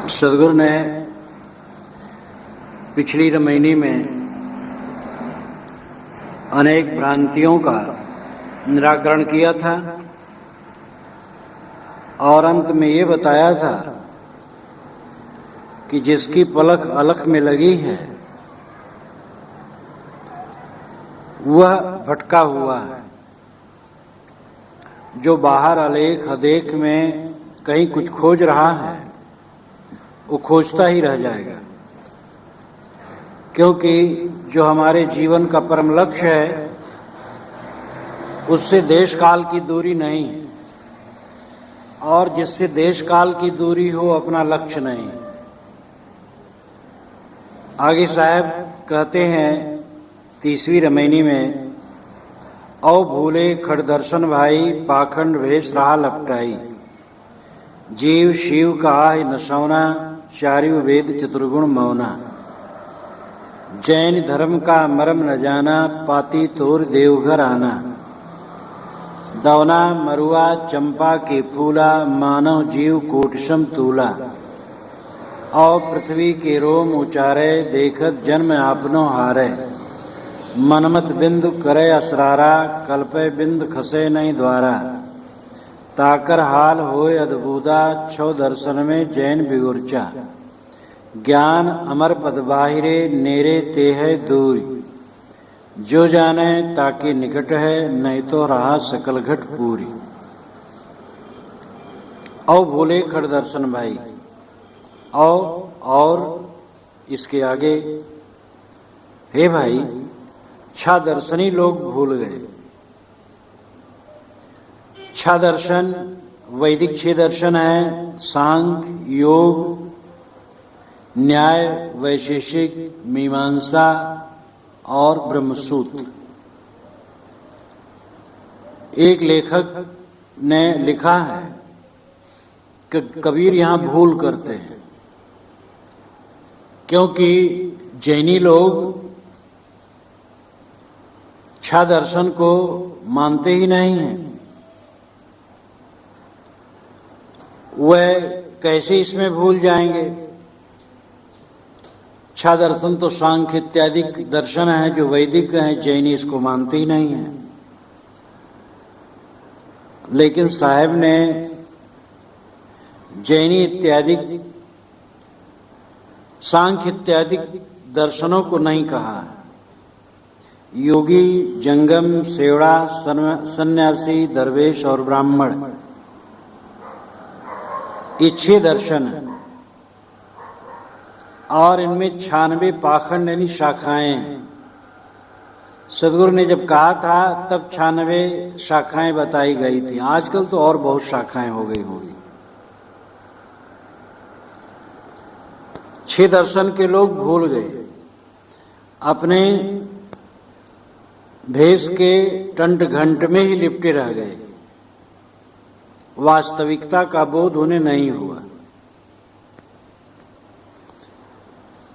सदगुरु ने पिछली रामायणी में अनेक भ्रांतियों का निराकरण किया था और अंत में ये बताया था कि जिसकी पलक अलख में लगी है वह भटका हुआ है। जो बाहर अलेख अदेख में कहीं कुछ खोज रहा है वो खोजता ही रह जाएगा, क्योंकि जो हमारे जीवन का परम लक्ष्य है उससे देश काल की दूरी नहीं, और जिससे देश काल की दूरी हो अपना लक्ष्य नहीं। आगे साहब कहते हैं 30वीं रामायणी में, औ भूले खड़ दर्शन भाई पाखंड वेश रहा लपटाई, जीव शिव का आह न सौना चारिव वेद चतुर्गुण मौना, जैन धर्म का मरम न जाना पाती तोर देवघर आना, दवना मरुआ चंपा के फूला मानव जीव कोटसम तूला, और पृथ्वी के रोम उचारे देखत जन्म आपनो हारे, मनमत बिंदु करे असरारा कल्पे बिंद खसे नहीं द्वारा, ताकर हाल होए अद्भुता छो दर्शन में जैन बिगुरचा, ज्ञान अमर पद बाहिरे नेरे ते है दूरी, जो जाने ताकि निकट है नहीं तो रहा सकल घट पूरी। औ भोले खड़ दर्शन भाई, और इसके आगे, हे भाई छा दर्शनी लोग भूल गए। छह दर्शन वैदिक 6 दर्शन है, सांख्य योग न्याय वैशेषिक मीमांसा और ब्रह्मसूत्र। एक लेखक ने लिखा है कि कबीर यहां भूल करते हैं, क्योंकि जैनी लोग 6 दर्शन को मानते ही नहीं हैं। वह कैसे इसमें भूल जाएंगे? 6 दर्शन तो सांख्य इत्यादि दर्शन है जो वैदिक हैं, जैनी इसको मानते ही नहीं है। लेकिन साहब ने जैनी इत्यादि सांख्य इत्यादि दर्शनों को नहीं कहा। योगी जंगम सेवड़ा सन्यासी दरवेश और ब्राह्मण, ये 6 दर्शन है और इनमें 96 पाखंड यानी शाखाएं हैं। सदगुरु ने जब कहा था तब 96 शाखाएं बताई गई थी। आजकल तो और बहुत शाखाएं हो गई होगी। 6 दर्शन के लोग भूल गए, अपने भेष के टंट घंट में ही लिपटे रह गए। वास्तविकता का बोध उन्हें नहीं हुआ।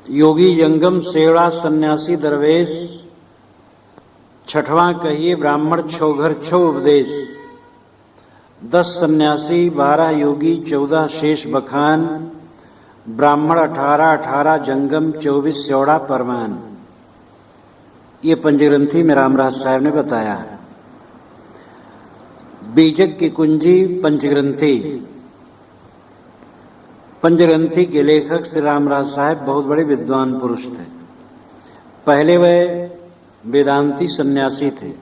योगी जंगम सेवड़ा सन्यासी दरवेश, 6वां कहिए ब्राह्मण 6 घर 6 उपदेश, 10 सन्यासी 12 योगी 14 शेष बखान, ब्राह्मण 18 जंगम 24 सेवड़ा परमान। ये पंचग्रंथी में रामराज साहब ने बताया। बीजक की कुंजी पंचग्रंथी। पंचग्रंथी के लेखक श्री रामराज साहब बहुत बड़े विद्वान पुरुष थे। पहले वह वेदांती सन्यासी थे।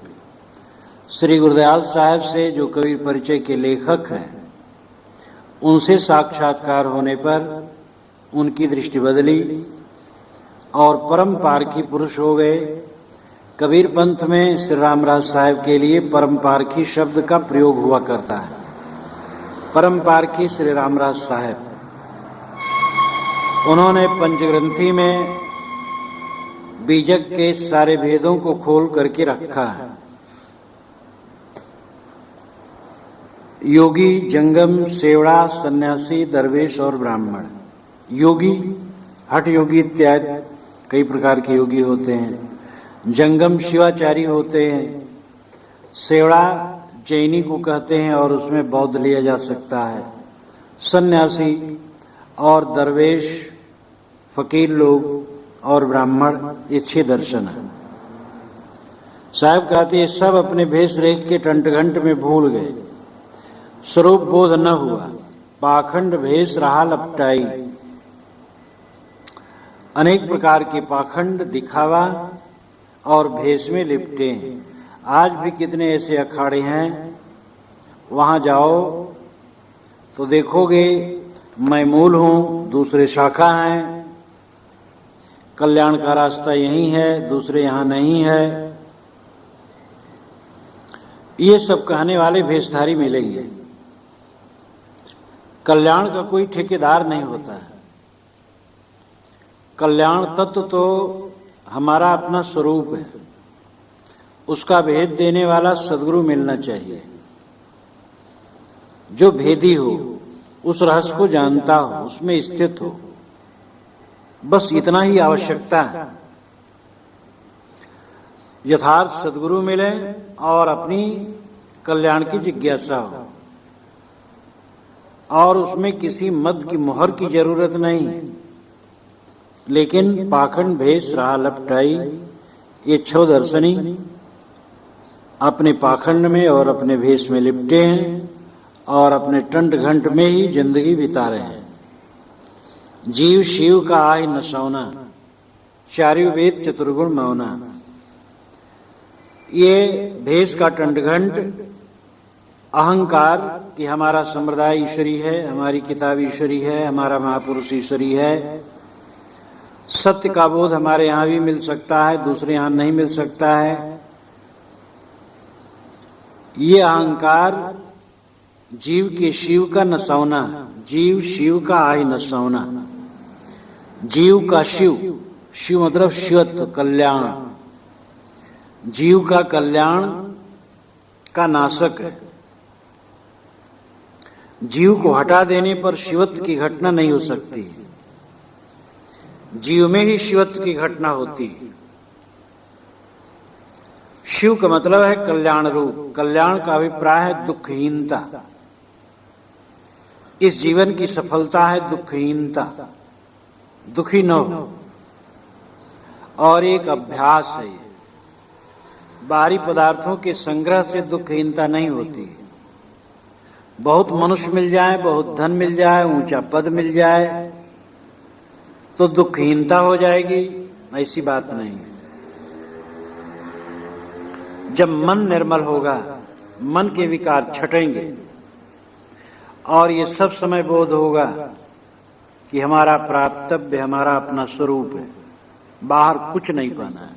श्री गुरुदयाल साहब से जो कबीर परिचय के लेखक हैं, उनसे साक्षात्कार होने पर उनकी दृष्टि बदली और परम पारखी पुरुष हो गए। कबीर पंथ में श्री रामराज साहब के लिए परम पारखी शब्द का प्रयोग हुआ करता है। परम पारखी श्री रामराज साहब, उन्होंने पंचग्रंथी में बीजक के सारे भेदों को खोल करके रखा है। योगी जंगम सेवड़ा सन्यासी दरवेश और ब्राह्मण। योगी हठ योगी इत्यादि कई प्रकार के योगी होते हैं। जंगम शिवाचारी होते हैं। सेवड़ा जैनी को कहते हैं और उसमें बौद्ध लिया जा सकता है। सन्यासी और दरवेश, फकीर लोग और ब्राह्मण, ये 6 दर्शन है। साहब कहते ये सब अपने भेष रेख के टंटघंट में भूल गए, स्वरूप बोध न हुआ, पाखंड भेष रहा लपटाई। अनेक प्रकार के पाखंड, दिखावा और भेष में लिपटे हैं। आज भी कितने ऐसे अखाड़े हैं, वहां जाओ तो देखोगे मैं मूल हूं, दूसरे शाखा हैं, कल्याण का रास्ता यही है, दूसरे यहां नहीं है। ये सब कहने वाले भेषधारी मिलेंगे। कल्याण का कोई ठेकेदार नहीं होता है। कल्याण तत्व तो हमारा अपना स्वरूप है, उसका भेद देने वाला सद्गुरु मिलना चाहिए, जो भेदी हो, उस रहस्य को जानता हो, उसमें स्थित हो। बस इतना ही आवश्यकता है। यथार्थ सद्गुरु मिले और अपनी कल्याण की जिज्ञासा हो, और उसमें किसी मत की मोहर की जरूरत नहीं। लेकिन पाखंड भेष राह लपटाई, ये 6 दर्शनी अपने पाखंड में और अपने भेष में लिपटे हैं और अपने टंट घंट में ही जिंदगी बिता रहे हैं। जीव शिव का आय न सौना, चार्यु वेद चतुर्गुण मौना। ये भेष का टंटघंट अहंकार कि हमारा संप्रदाय ईश्वरी है, हमारी किताब ईश्वरी है, हमारा महापुरुष ईश्वरी है, सत्य का बोध हमारे यहां भी मिल सकता है, दूसरे यहां नहीं मिल सकता है। ये अहंकार जीव के शिव का नसौना, जीव शिव का आय नसौना। जीव का शिव, शिव मतलब शिवत्व, कल्याण, जीव का कल्याण का नाशक है। जीव को हटा देने पर शिवत्व की घटना नहीं हो सकती, जीव में ही शिवत्व की घटना होती है। शिव का मतलब है कल्याण रूप। कल्याण का अभिप्राय है दुखहीनता। इस जीवन की सफलता है दुखहीनता, दुखी न हो। और एक अभ्यास है, बाहरी पदार्थों के संग्रह से दुखहीनता नहीं होती। बहुत मनुष्य मिल जाए, बहुत धन मिल जाए, ऊंचा पद मिल जाए तो दुखहीनता हो जाएगी, ऐसी बात नहीं। जब मन निर्मल होगा, मन के विकार छटेंगे और ये सब समय बोध होगा कि हमारा प्राप्तव्य हमारा अपना स्वरूप है, बाहर कुछ नहीं पाना है।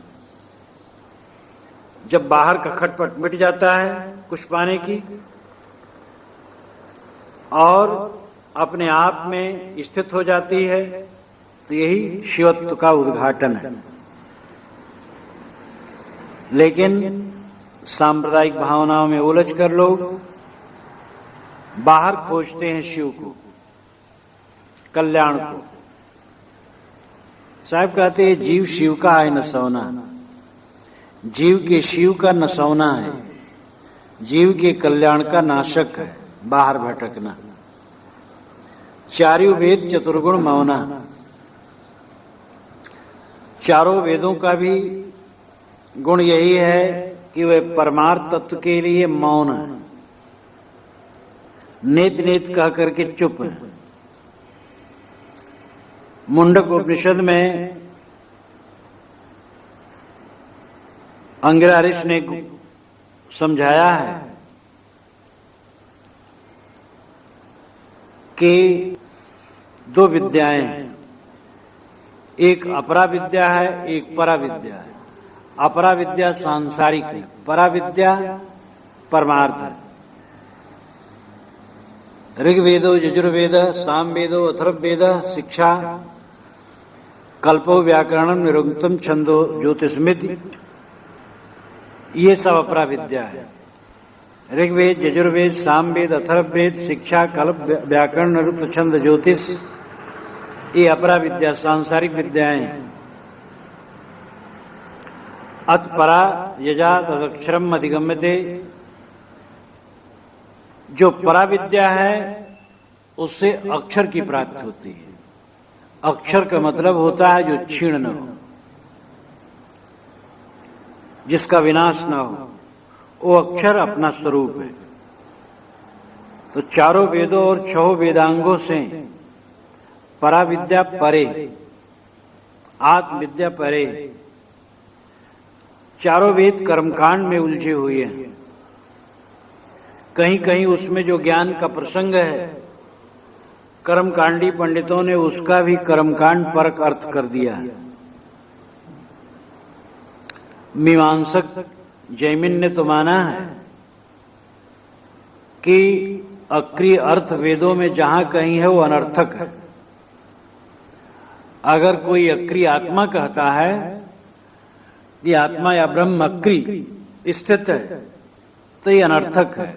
जब बाहर का खटपट मिट जाता है कुछ पाने की और अपने आप में स्थित हो जाती है, तो यही शिवत्व का उद्घाटन है। लेकिन सांप्रदायिक भावनाओं में उलझ कर लोग बाहर खोजते हैं शिव को, कल्याण को। साहब कहते हैं जीव शिव का है नसौना, जीव के शिव का नसौना है, जीव के कल्याण का नाशक है बाहर भटकना। चार्यु वेद चतुर्गुण मौना, चारों वेदों का भी गुण यही है कि वे परमार्थ तत्व के लिए मौन है, नेत नेत कह करके चुप है। मुंडक उपनिषद में अंगिरा ऋषि ने समझाया है कि 2 विद्याएं हैं, एक अपरा विद्या है, एक परा विद्या है। अपरा विद्या सांसारिक है, परा विद्या परमार्थ है। ऋग्वेदो यजुर्वेद सामवेदो अथर्ववेद शिक्षा कल्पो व्याकरणम निरुक्तम छंदो ज्योतिषमिति, ये सब अपरा विद्या है। ऋग्वेद यजुर्वेद सामवेद अथर्ववेद शिक्षा कल्प व्याकरण निरुक्त छंद ज्योतिष, ये अपरा विद्या सांसारिक विद्याएं हैं। अतपरा यजा तदक्षरम अधिगम्यते, जो परा विद्या है उससे अक्षर की प्राप्ति होती है। अक्षर का मतलब होता है जो क्षीण न हो, जिसका विनाश ना हो, वो अक्षर अपना स्वरूप है। तो चारों वेदों और छहों वेदांगों से पराविद्या परे, आत्मविद्या परे, चारों वेद कर्मकांड में उलझे हुए हैं। कहीं कहीं उसमें जो ज्ञान का प्रसंग है, कर्मकांडी पंडितों ने उसका भी कर्मकांड परक अर्थ कर दिया है। मीमांसक जैमिन ने तो माना है कि अक्रिय अर्थ वेदों में जहां कहीं है वो अनर्थक है। अगर कोई अक्रिय आत्मा कहता है कि आत्मा या ब्रह्म अक्रिय स्थित है तो ये अनर्थक है,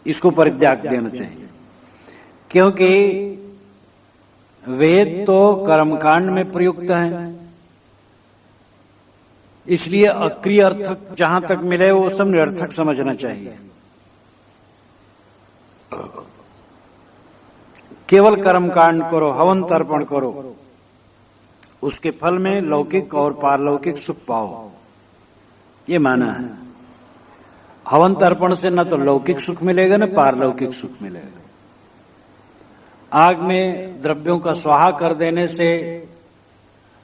इसको परित्याग देना चाहिए। क्योंकि वेद तो कर्मकांड में प्रयुक्त है, इसलिए अक्रिय अर्थ जहां तक मिले वो सब निरर्थक समझना चाहिए। केवल कर्मकांड करो, हवन तर्पण करो, उसके फल में लौकिक और पारलौकिक सुख पाओ, ये माना है। हवन तर्पण से न तो लौकिक सुख मिलेगा न पारलौकिक सुख मिलेगा। आग में द्रव्यों का स्वाहा कर देने से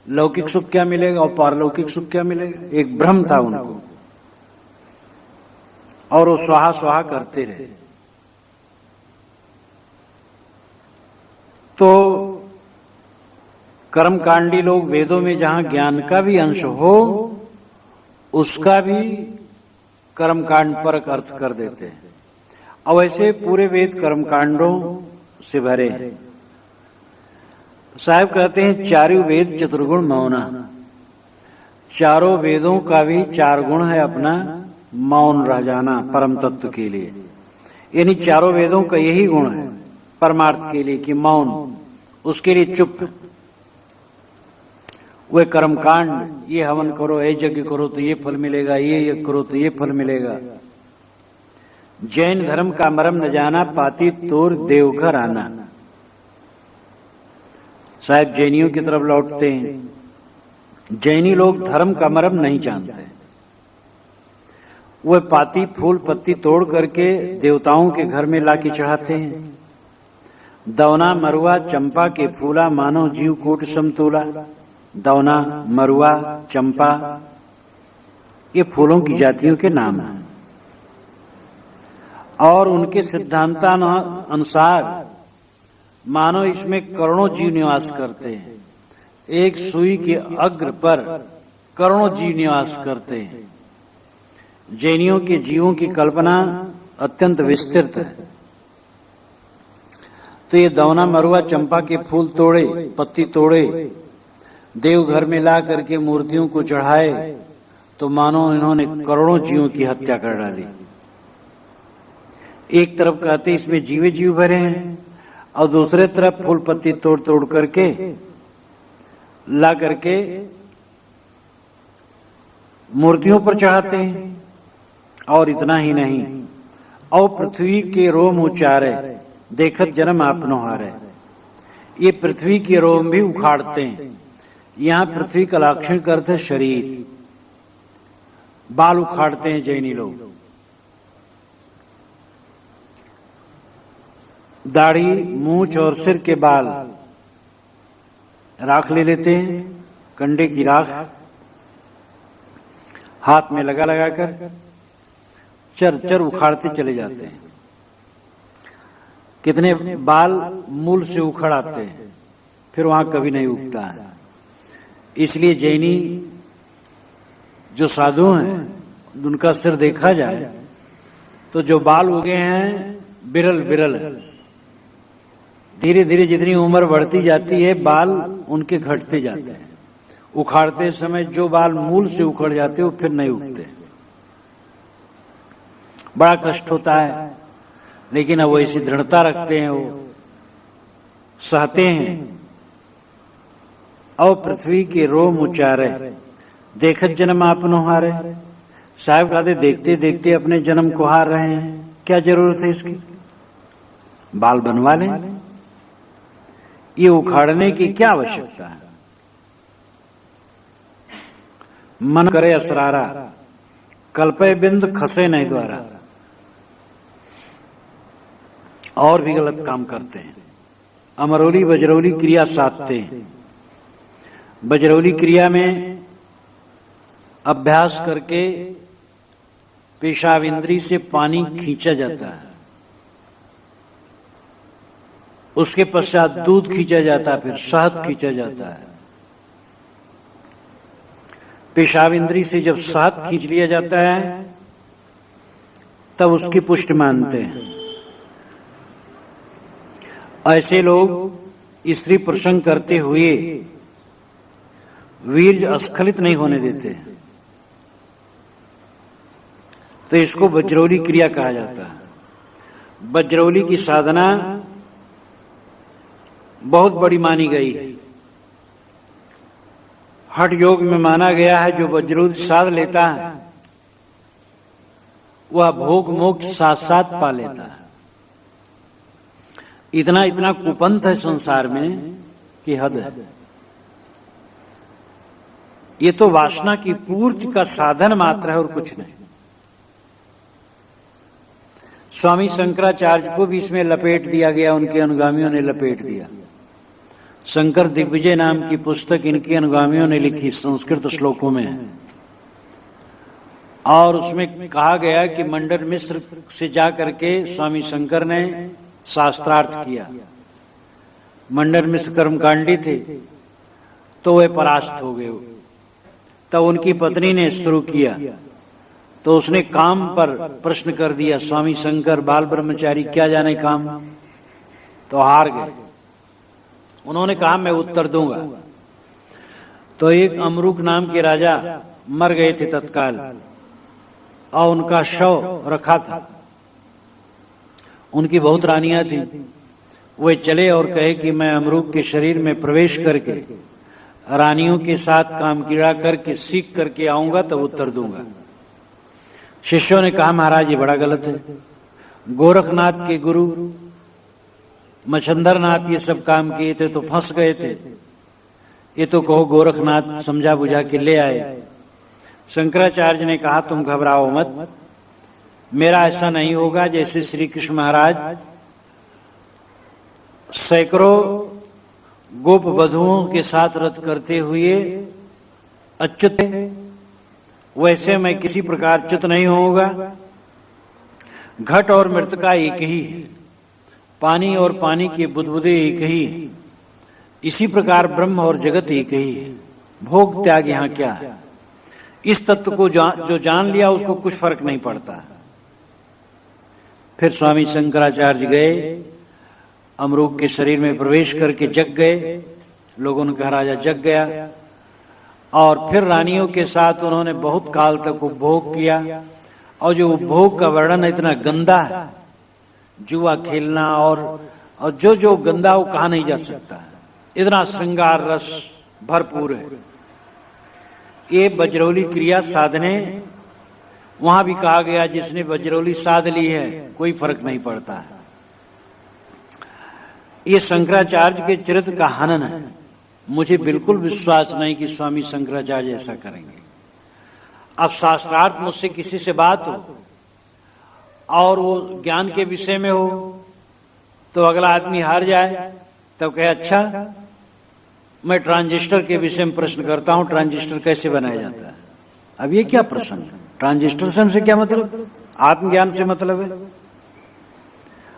लौकिक सुख क्या मिलेगा और पारलौकिक सुख क्या मिलेगा? एक भ्रम था उनको, और वो स्वाहा स्वाहा करते रहे। तो कर्मकांडी लोग वेदों में जहां ज्ञान का भी अंश हो उसका भी कर्मकांड पर अर्थ कर देते हैं। और वैसे पूरे वेद कर्मकांडों से भरे हैं। साहब कहते हैं चारों वेद चतुर्गुण मौना, चारों वेदों का भी चार गुण है अपना मौन रह जाना परम तत्व के लिए। यानी चारों वेदों का यही गुण है परमार्थ के लिए कि मौन, उसके लिए चुप। वे कर्मकांड, ये हवन करो, ये यज्ञ करो तो ये फल मिलेगा, ये यज्ञ करो तो ये फल मिलेगा। जैन धर्म का मरम न जाना, पाती तोर देवघर आना। साहब जैनियों की तरफ लौटते हैं। जैनी लोग धर्म का मरम नहीं जानते। वे पाती फूल पत्ती तोड़ करके देवताओं के घर में लाके चढ़ाते हैं। दौना मरुआ चंपा के फूला, मानो जीव कोट समतोला। दौना, मरुआ, चंपा, ये फूलों की जातियों के नाम हैं। और उनके सिद्धांतानुसार मानो इसमें करोड़ों जीव निवास करते हैं। एक सुई के अग्र पर करोड़ों जीव निवास करते हैं। जैनियों के जीवों की कल्पना अत्यंत विस्तृत है। तो ये दौना मरुआ चंपा के फूल तोड़े, पत्ती तोड़े, देवघर में ला करके मूर्तियों को चढ़ाए तो मानो इन्होंने करोड़ों जीवों की हत्या कर डाली। एक तरफ कहते इसमें जीवे जीव भरे हैं और दूसरे तरफ फूल पत्ती तोड़ तोड़ करके ला करके मूर्तियों पर चढ़ाते हैं। और इतना ही नहीं, और पृथ्वी के रोम उचारे, देखत जन्म आपनो हारे। ये पृथ्वी के रोम भी उखाड़ते हैं। यहां पृथ्वी का लक्षण करते शरीर, बाल उखाड़ते हैं जैनी लोग। दाढ़ी, मूंछ और सिर के बाल राख ले लेते हैं, कंडे की राख हाथ में लगा लगा कर चर चर उखाड़ते चले जाते हैं। कितने बाल मूल से उखड़ आते हैं, फिर वहां कभी नहीं उगता है। इसलिए जैनी जो साधु हैं उनका सिर देखा जाए तो जो बाल उगे हैं बिरल बिरल है। धीरे धीरे जितनी उम्र बढ़ती जाती है बाल उनके घटते जाते हैं। उखाड़ते समय जो बाल मूल से उखड़ जाते वो फिर नहीं उगते। बड़ा कष्ट होता है, लेकिन अब वो ऐसी दृढ़ता रखते हैं, वो सहते हैं। और पृथ्वी के रोम उचारे, देखत जन्म आपनो हारे। साहब कहते देखते देखते अपने जन्म को हार रहे हैं, क्या जरूरत है इसकी, बाल बनवा लें। ये उखाड़ने की क्या आवश्यकता है? मन करे असरारा, कल्पे बिंद खसे नहीं द्वारा। और भी गलत काम करते हैं। अमरोली बजरौली क्रिया साधते हैं। बजरौली क्रिया में अभ्यास करके पेशाब इंद्री से पानी खींचा जाता है, उसके पश्चात दूध खींचा जाता है, फिर शहद खींचा जाता है। पेशाब इंद्री से जब शहद खींच लिया जाता है तब उसकी पुष्टि मानते हैं। ऐसे लोग स्त्री प्रसंग करते हुए वीर्य अस्खलित नहीं होने देते, तो इसको बजरौली क्रिया कहा जाता है। बजरौली की साधना बहुत बड़ी मानी गई है। हठ योग में माना गया है जो बजरौली साध लेता है वह भोग मोक्ष साथ साथ पा लेता है। इतना इतना कुपंथ है संसार में कि हद है। ये तो वासना की पूर्ति का साधन मात्र है और कुछ नहीं। स्वामी शंकराचार्य को भी इसमें लपेट दिया गया, उनके अनुगामियों ने लपेट दिया। शंकर दिग्विजय नाम की पुस्तक इनके अनुगामियों ने लिखी, संस्कृत श्लोकों में, और उसमें कहा गया कि मंडन मिश्र से जाकर के स्वामी शंकर ने शास्त्रार्थ किया। मंडन मिश्र कर्मकांडी थे तो वे परास्त हो गए। तब उनकी पत्नी ने शुरू किया तो उसने काम पर प्रश्न कर दिया, स्वामी शंकर बाल ब्रह्मचारी क्या जाने काम, तो हार गए। उन्होंने कहा मैं उत्तर दूंगा। तो एक अमरूक नाम के राजा मर गए थे तत्काल और उनका शव रखा था। उनकी बहुत रानियां थी। वे चले और कहे कि मैं अमरूक के शरीर में प्रवेश करके रानियों के साथ काम कीड़ा करके सीख करके आऊंगा तब उत्तर दूंगा। शिष्यों ने कहा महाराज ये बड़ा गलत है। गोरखनाथ के गुरु मच्छंदरनाथ ये सब काम किए थे तो फंस गए थे। ये तो कहो गोरखनाथ समझा बुझा के ले आए। शंकराचार्य ने कहा तुम घबराओ मत, मेरा ऐसा नहीं होगा जैसे श्री कृष्ण महाराज सैकड़ों गोप वधुओं के साथ रथ करते हुए अच्युत, वैसे मैं किसी प्रकार च्युत नहीं होऊंगा। घट और मृतिका एक ही है, पानी और पानी के बुदबुदे एक ही है। इसी प्रकार ब्रह्म और जगत एक ही है। भोग त्याग यहाँ क्या है? इस तत्व को जो जान लिया उसको कुछ फर्क नहीं पड़ता। फिर स्वामी शंकराचार्य गए, अमरूक के शरीर में प्रवेश करके जग गए। लोगों ने कहा राजा जग गया। और फिर रानियों के साथ उन्होंने बहुत काल तक उपभोग किया। और जो उपभोग का वर्णन इतना गंदा है, जुआ खेलना और जो जो गंदा वो कहा नहीं जा सकता, इतना श्रृंगार रस भरपूर है। ये बजरौली क्रिया साधने, वहां भी कहा गया जिसने बजरौली साध ली है कोई फर्क नहीं पड़ता है। ये शंकराचार्य के चरित्र का हनन है। मुझे बिल्कुल विश्वास नहीं कि स्वामी शंकराचार्य ऐसा करेंगे। अब शास्त्रार्थ मुझसे किसी से बात हो और वो ज्ञान के विषय में हो तो अगला आदमी हार जाए, तब कहे अच्छा मैं ट्रांजिस्टर के विषय में प्रश्न करता हूं, ट्रांजिस्टर कैसे बनाया जाता है। अब ये क्या प्रश्न है? ट्रांजिस्टर से हमसे क्या मतलब? आत्मज्ञान से मतलब है।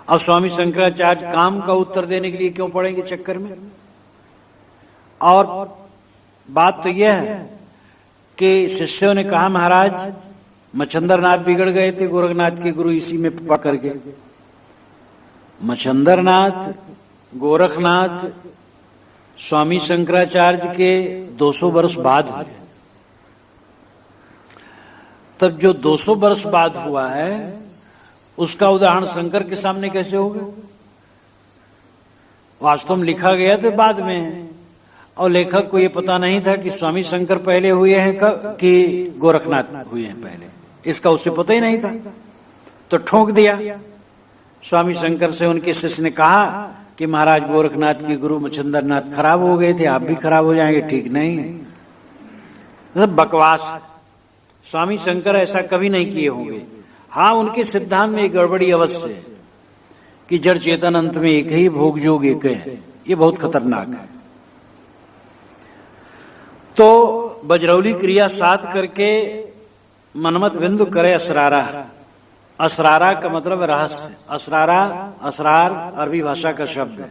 और स्वामी शंकराचार्य काम का उत्तर देने के लिए क्यों पड़ेंगे चक्कर में? और बात तो यह है कि शिष्यों ने कहा महाराज मच्छंदरनाथ बिगड़ गए थे, गोरखनाथ के गुरु इसी में पकड़ गए। मच्छंदरनाथ गोरखनाथ स्वामी शंकराचार्य के 200 वर्ष बाद हुए। तब जो 200 वर्ष बाद हुआ है उसका उदाहरण शंकर के सामने कैसे होगा? वास्तव में लिखा गया तो बाद में, और लेखक को यह पता नहीं था कि स्वामी शंकर पहले हुए हैं कि गोरखनाथ हुए हैं पहले, इसका उससे पता ही नहीं था। तो ठोक दिया। स्वामी शंकर से उनके शिष्य ने कहा कि महाराज गोरखनाथ की गुरु मच्छिंद्रनाथ खराब हो गए थे, आप भी खराब हो जाएंगे, ठीक नहीं है, मतलब बकवास। स्वामी शंकर ऐसा कभी नहीं किए होंगे। हाँ, उनके सिद्धांत में एक गड़बड़ी अवश्य है कि जड़ चेतन अंत में एक ही, भोग योग एक है, ये बहुत खतरनाक है। तो बजरौली क्रिया 7 करके मनमत बिंदु करे असरारा। असरारा का मतलब रहस्य। असरारा, असरार अरबी भाषा का शब्द है,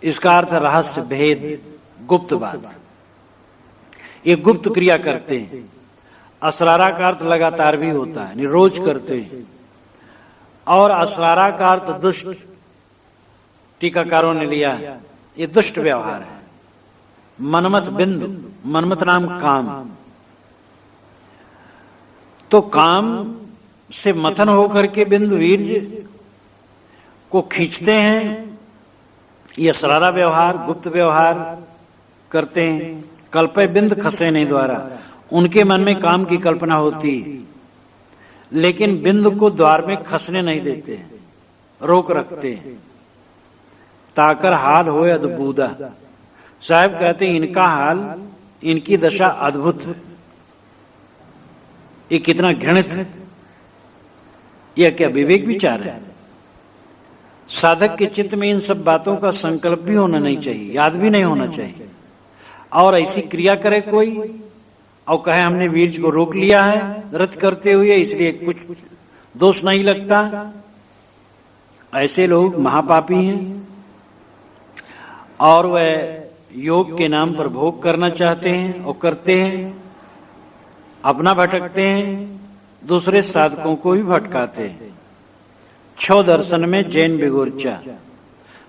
इसका अर्थ रहस्य, भेद, गुप्त बात। ये गुप्त क्रिया करते हैं। असरारा का अर्थ लगातार भी होता है, रोज करते हैं। और असरारा का अर्थ दुष्ट, टीकाकारों ने लिया है, ये दुष्ट व्यवहार है। मनमत बिंदु, मनमत नाम काम, तो काम से मथन होकर के बिंदु वीर्य को खींचते हैं। ये असरारा व्यवहार, गुप्त व्यवहार करते हैं। कल्पे बिंद खसे नहीं द्वारा, उनके मन में काम की कल्पना होती है, लेकिन बिंदु को द्वार में खसने नहीं देते हैं, रोक रखते हैं। ताकर हाल होए अद्भुता, साहब कहते हैं इनका हाल, इनकी दशा अद्भुत है। ये कितना घृणित है, यह क्या विवेक विचार है। साधक के चित्त में इन सब बातों का संकल्प भी होना नहीं चाहिए, याद भी नहीं होना चाहिए। और ऐसी क्रिया करे कोई और कहे हमने वीर्य को रोक लिया है रत करते हुए, इसलिए कुछ दोष नहीं लगता, ऐसे लोग महापापी हैं। और वह योग के नाम पर भोग करना चाहते हैं और करते हैं, अपना भटकते हैं, दूसरे साधकों को भी भटकाते हैं। 6 दर्शन में जैन बिगुर्चा,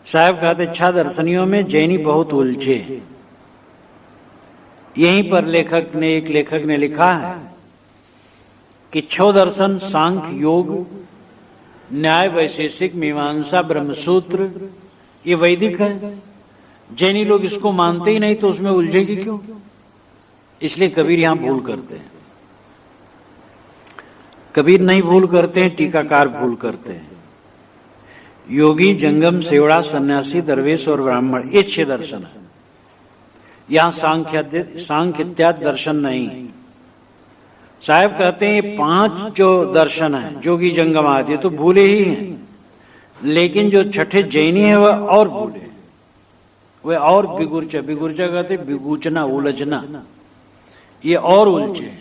साहब कहते 6 दर्शनियों में जैनी बहुत उलझे। यहीं पर एक लेखक ने लिखा है कि 6 दर्शन सांख्य, योग, न्याय, वैशेषिक, मीमांसा, ब्रह्मसूत्र, ये वैदिक है। जैनी लोग इसको मानते ही नहीं, तो उसमें उलझेगी क्यों? इसलिए कबीर यहां भूल करते हैं। कबीर नहीं भूल करते हैं, टीकाकार भूल करते हैं। योगी, जंगम, सेवड़ा, सन्यासी, दरवेश और ब्राह्मण, ये 6 दर्शन है। यहां सांख्य इत्यादि दर्शन नहीं। साहब कहते हैं 5 जो दर्शन है, जोगी, जंगम आदि, तो भूले ही हैं, लेकिन जो छठे जैनी है वह और भूले, वह और बिगुर्चा। बिगुर्चा कहते बिगुचना, उलझना, ये और उलझे,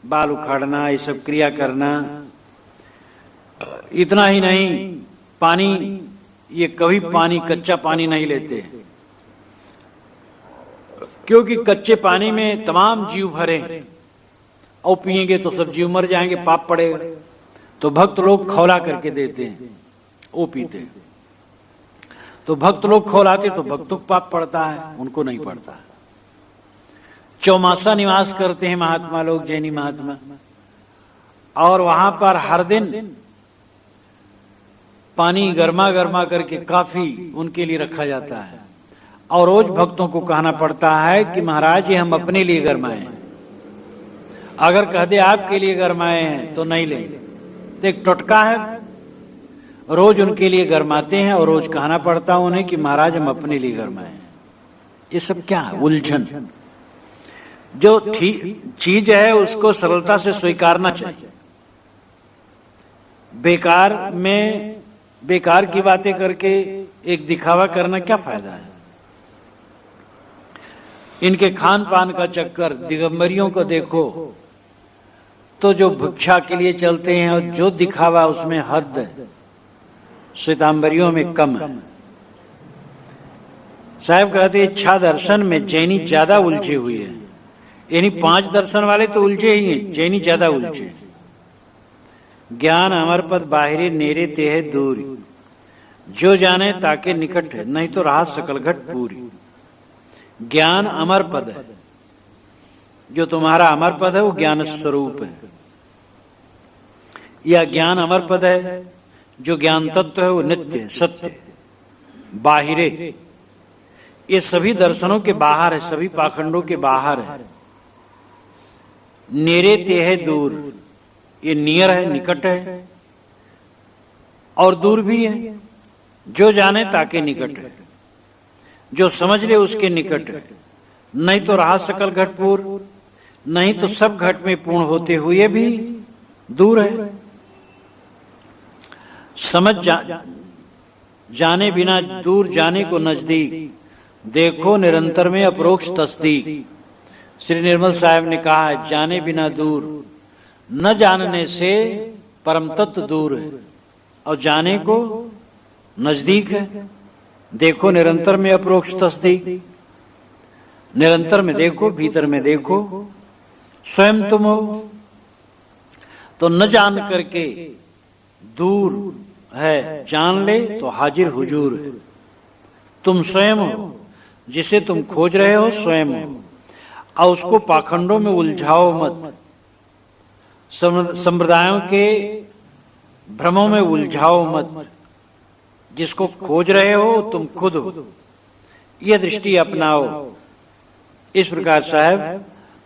बाल उखाड़ना, ये सब क्रिया करना। इतना ही नहीं, पानी, ये कभी पानी, कच्चा पानी नहीं लेते, क्योंकि कच्चे पानी में तमाम जीव भरे, और पिएंगे तो सब जीव मर जाएंगे, पाप पड़ेगा। तो भक्त लोग खौला करके देते हैं, वो पीते हैं। तो भक्त लोग खौलाते तो भक्तों को पाप पड़ता है, उनको नहीं पड़ता। चौमासा निवास करते हैं महात्मा लोग, जैनी महात्मा, और वहां पर हर दिन पानी गर्मा गर्मा करके काफी उनके लिए रखा जाता है। और रोज भक्तों को कहना पड़ता है कि महाराज ये हम अपने लिए गरमाए, अगर कह दे आपके लिए गरमाए हैं तो नहीं लेंगे। तो एक टोटका है, रोज उनके लिए गरमाते हैं और रोज कहना पड़ता है उन्हें कि महाराज हम अपने लिए गरमाए। ये सब क्या है? उलझन। जो चीज है उसको सरलता से स्वीकारना चाहिए। बेकार की बातें करके एक दिखावा करना क्या फायदा है? इनके खान पान का चक्कर, दिगंबरियों को देखो तो जो भिक्षा के लिए चलते हैं और जो दिखावा उसमें हद है, श्वेतांबरियों में कम है। साहब कहते हैं 6 दर्शन में जैनी ज्यादा उलझे हुए हैं, यानी 5 दर्शन वाले तो उलझे ही हैं, जैनी ज्यादा उलझे। ज्ञान अमर पद बाहिरे नेरे तेह दूरी, जो जाने ताके निकट है, नहीं तो रहा सकल घट पूरी। ज्ञान अमर पद है, जो तुम्हारा अमर पद है वो ज्ञान स्वरूप है। यह ज्ञान अमर पद है, जो ज्ञान तत्व है वो नित्य सत्य। बाहिरे, ये सभी दर्शनों के बाहर है, सभी पाखंडों के बाहर है। नेरे ते है दूर, ये नियर है, निकट है, और दूर भी है। जो जाने ताके निकट है, जो समझ ले उसके निकट है। नहीं तो रहा सकल घटपूर, नहीं तो सब घट में पूर्ण होते हुए भी दूर है। समझ जाने बिना दूर जाने को नजदीक, देखो निरंतर में अपरोक्ष तस्दीक। श्री निर्मल साहब ने कहा है, जाने बिना दूर, न जानने से परम तत्व दूर है और जाने को नजदीक है। देखो निरंतर में अपरोक्ष तस्दीक, निरंतर में देखो, भीतर में देखो, स्वयं तुम हो। तो न जान करके दूर है, जान ले तो हाजिर हुजूर है। तुम स्वयं हो, जिसे तुम खोज रहे हो स्वयं हो, और उसको पाखंडों में उलझाओ मत, संप्रदायों के भ्रमों में उलझाओ मत। जिसको खोज रहे हो तुम खुद हो, यह दृष्टि अपनाओ। इस प्रकार साहब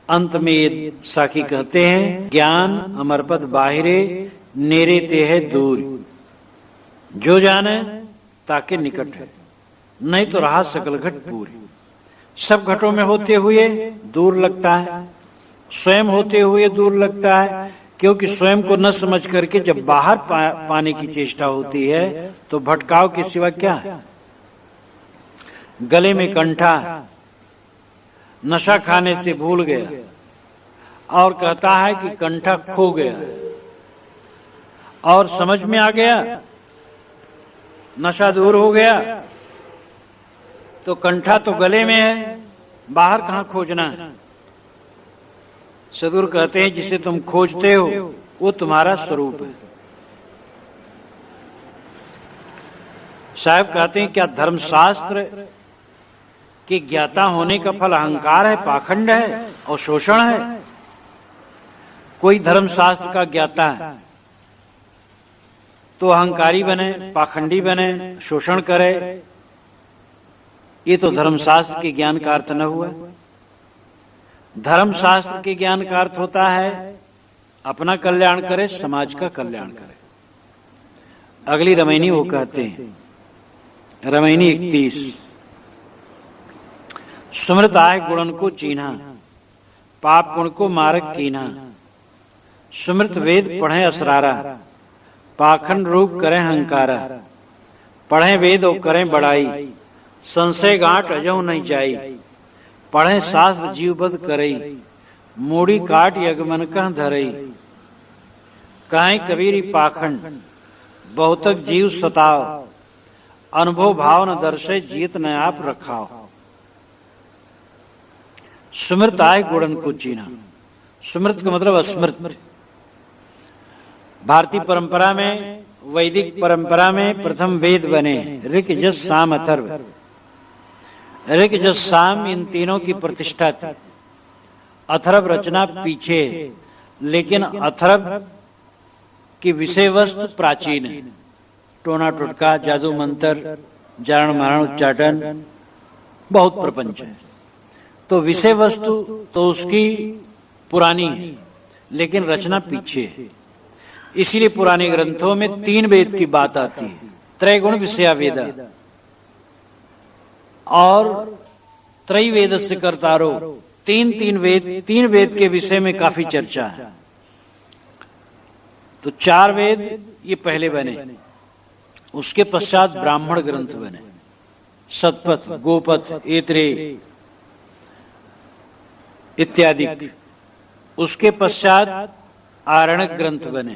अंत में ये साखी कहते हैं, ज्ञान अमरपद बाहिरे नेरे ते है दूर। जो जाने ताके निकट है, नहीं तो रहा सकल घट पूरी। सब घटों में होते हुए दूर लगता है, स्वयं होते हुए दूर लगता है, क्योंकि स्वयं को न समझ करके जब बाहर पाने की चेष्टा होती है तो भटकाव के सिवा क्या है। गले में कंठा, नशा खाने से भूल गया और कहता है कि कंठा खो गया, और समझ में आ गया, नशा दूर हो गया, तो कंठा तो गले में है, बाहर कहां खोजना है। सदगुरु कहते हैं, जिसे तुम खोजते हो वो तुम्हारा स्वरूप है। साहब कहते हैं, क्या धर्मशास्त्र के ज्ञाता होने का फल अहंकार है, पाखंड है और शोषण है? कोई धर्मशास्त्र का ज्ञाता है तो अहंकारी बने, पाखंडी बने, शोषण करे, ये तो धर्मशास्त्र के ज्ञान का अर्थ न हुआ। धर्मशास्त्र के ज्ञान का अर्थ होता है अपना कल्याण करे, समाज का कल्याण करे। अगली रमैनी वो कहते हैं, रमैनी 31, सुमृत आय गुणन को चीन्हा, पाप पुण्य को मारक कीन्हा। सुमृत वेद पढ़े असरारा, पाखंड रूप करें हंकारा। पढ़े वेद और करें बड़ाई, संशय गांठ अजो नहीं जाई। पढ़े शास्त्र जीवबद्ध करई, मूड़ी काट यगमन कह धरई। कहें कबीर पाखंड, बहुतक जीव सताओ। अनुभव भाव न दर्शे, जीत न आप रखाओ। सुमृत आय गुणन को चीना। सुमृत का मतलब अस्मृत। भारतीय परंपरा में, वैदिक परंपरा में प्रथम वेद बने, ऋक यजुः साम अथर्व। ऋक यजुः साम इन तीनों की प्रतिष्ठा थी। अथर्व रचना पीछे, लेकिन अथर्व की विषय वस्तु प्राचीन है। टोना टुटका, जादू मंत्र, जारण मारण उच्चाटन, बहुत प्रपंच है। तो विषय वस्तु तो उसकी पुरानी है, लेकिन रचना पीछे है। इसीलिए पुराने ग्रंथों में 3 वेद की बात आती है, त्रैगुण विषया वेद और त्रैवेदस्य कर्तारो। 3 वेद, 3 वेद के विषय में काफी चर्चा है। तो 4 वेद ये पहले बने, उसके पश्चात ब्राह्मण ग्रंथ बने, शतपथ, गोपथ, ऐतरेय इत्यादि। उसके पश्चात आरण्यक ग्रंथ बने,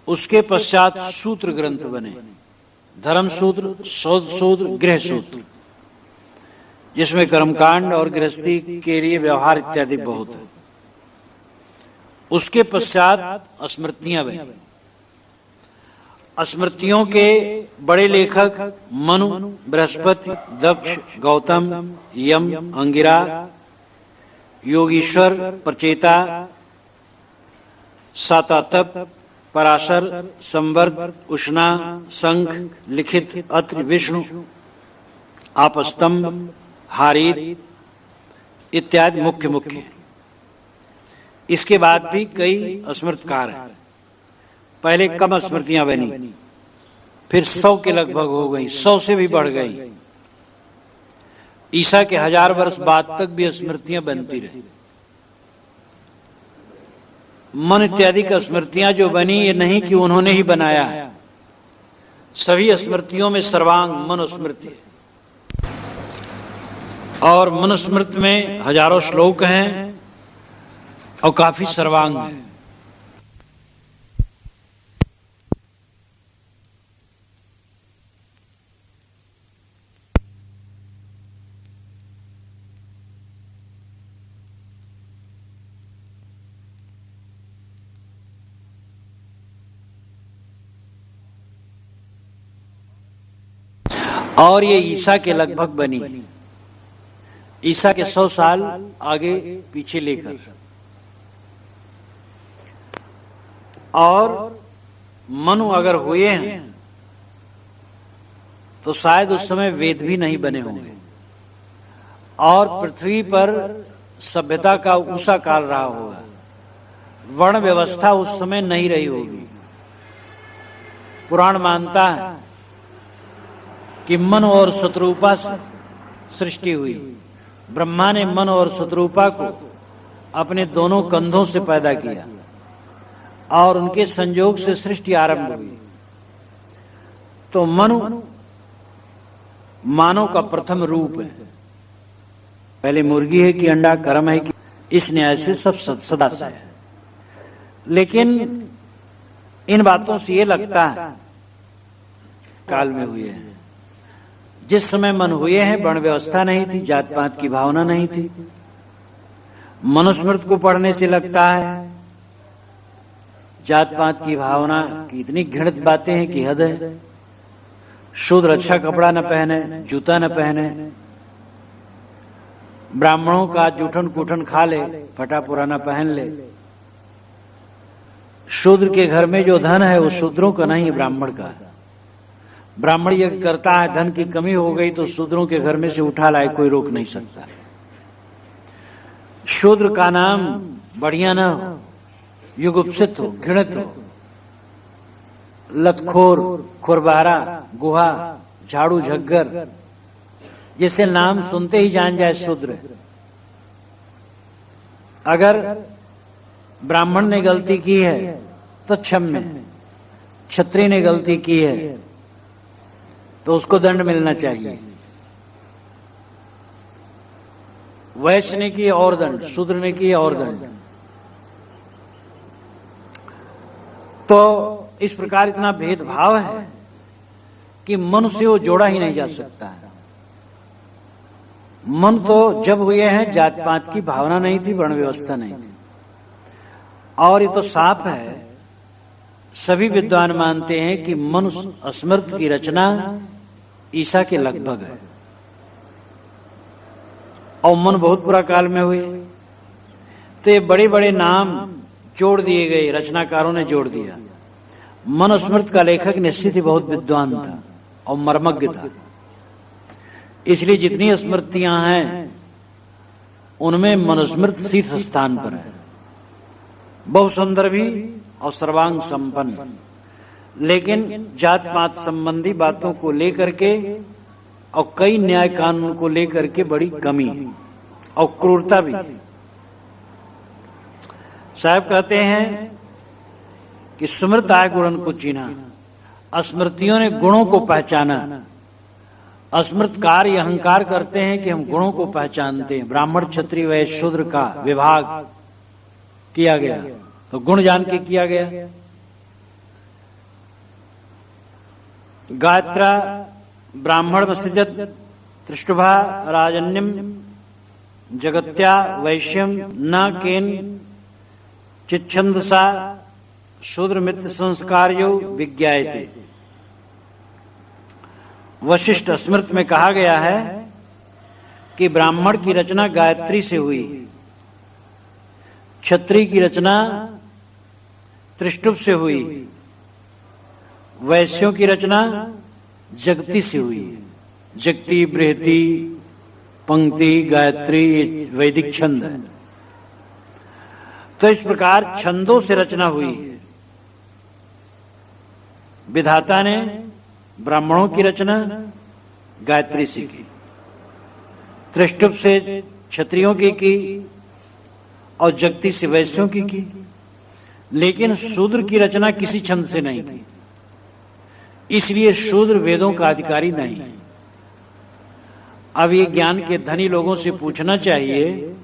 उसके पश्चात सूत्र ग्रंथ बने, धर्म सूत्र, शौध सूत्र, गृह सूत्र, जिसमें कर्मकांड और गृहस्थी के लिए व्यवहार इत्यादि बहुत है। उसके पश्चात स्मृतियां बनी। स्मृतियों के बड़े लेखक मनु, बृहस्पति, दक्ष, गौतम, यम, अंगिरा, योगीश्वर, प्रचेता, सातातप, पराशर, संवर्त, उष्णा, शंख, लिखित, अत्रि, विष्णु, आपस्तंभ, हारीत इत्यादि मुख्य। इसके बाद भी कई स्मृतकार हैं। पहले कम स्मृतियां बनी, फिर 100 के लगभग हो गई, 100 से भी बढ़ गई। ईसा के 1000 वर्ष बाद तक भी स्मृतियां बनती रही। मन इत्यादि की स्मृतियां जो बनी, ये नहीं कि उन्होंने ही बनाया है। सभी स्मृतियों में सर्वांग मनुस्मृति है, और मनुस्मृति में हजारों श्लोक हैं और काफी सर्वांग है। और ये ईसा के लगभग बनी, ईसा के 100 साल आगे पीछे लेकर। और मनु अगर हुए हैं तो शायद उस समय वेद भी नहीं बने होंगे, और पृथ्वी पर सभ्यता का ऊषा काल रहा होगा। वर्ण व्यवस्था उस समय नहीं रही होगी। पुराण मानता है कि मन और शत्रुपा से सृष्टि हुई। ब्रह्मा ने मन और शत्रुपा को अपने दोनों कंधों से पैदा किया और उनके संयोग से सृष्टि आरंभ हुई। तो मनु मानव का प्रथम रूप है। पहले मुर्गी है कि अंडा, कर्म है कि, इस न्याय से सब सदा से है। लेकिन इन बातों से ये लगता है काल में हुए हैं। जिस समय मन हुए हैं वर्ण व्यवस्था नहीं थी, जात पात की भावना नहीं थी। मनुस्मृति को पढ़ने से लगता है जात पात की भावना की इतनी घृणित बातें हैं कि हद है। शूद्र अच्छा कपड़ा न पहने, जूता न पहने, ब्राह्मणों का जूठन कूठन खा ले, फटा पुराना पहन ले। शूद्र के घर में जो धन है वो शूद्रों का नहीं, ब्राह्मण का है। ब्राह्मण यज्ञ करता है, धन की कमी हो गई तो शूद्रों के घर में से उठा लाए, कोई रोक नहीं सकता। शूद्र का नाम बढ़िया ना हो, युगुप्सित हो, घृणित हो, लतखोर, खुरबारा, गुहा, झाड़ू झग्गर, जिसे नाम सुनते ही जान जाए शूद्र। अगर ब्राह्मण ने गलती की है तो क्षम्य, क्षत्रिय ने गलती की है तो उसको दंड मिलना चाहिए। वैश्य ने किए और दंड, शूद्र ने किए और दंड। तो इस प्रकार इतना भेदभाव है कि मन से वो जोड़ा ही नहीं जा सकता है। मन तो जब हुए हैं जात पात की भावना नहीं थी, वर्ण व्यवस्था नहीं थी। और ये तो साफ है, सभी विद्वान मानते हैं कि मनु स्मृति की रचना ईसा के लगभग है। और मन बहुत पुरा काल में हुए, तो ये बड़े बड़े नाम जोड़ दिए गए, रचनाकारों ने जोड़ दिया। मनुस्मृति का लेखक निश्चित ही बहुत विद्वान था और मर्मज्ञ था। इसलिए जितनी स्मृतियां हैं उनमें मनुस्मृति शीर्ष स्थान पर है। बहुत सुंदर भी और सर्वांग संपन्न, लेकिन जात पात संबंधी बातों को लेकर के और कई न्याय कानून को लेकर के बड़ी कमी है और क्रूरता भी। साहब कहते हैं कि सुमृत आय गुणन को चीना, स्मृतियों ने गुणों को पहचाना। अस्मृतकार ये अहंकार करते हैं कि हम गुणों को पहचानते हैं। ब्राह्मण, क्षत्रिय, वैश्य, शूद्र का विभाग किया गया तो गुण जान के किया गया। गात्रा ब्राह्मण मसृजत त्रिष्टुभा राजन्यम जगत्या वैश्यम न केन चिच्छन्दसा शूद्र मित्र संस्कार्यो विज्ञायते। वशिष्ठ स्मृति में कहा गया है कि ब्राह्मण की रचना गायत्री से हुई, क्षत्रिय की रचना त्रिष्टुभ से हुई, वैश्यों की रचना जगती से हुई। जगती, बृहति, पंक्ति, गायत्री वैदिक छंद है। तो इस प्रकार छंदों से रचना हुई है। विधाता ने ब्राह्मणों की रचना गायत्री से की, त्रिष्टुप से क्षत्रियों की और जगती से वैश्यों की। लेकिन शूद्र की रचना किसी छंद से नहीं की, इसलिए शूद्र वेदों का अधिकारी नहीं है। अब ये ज्ञान के धनी लोगों से पूछना चाहिए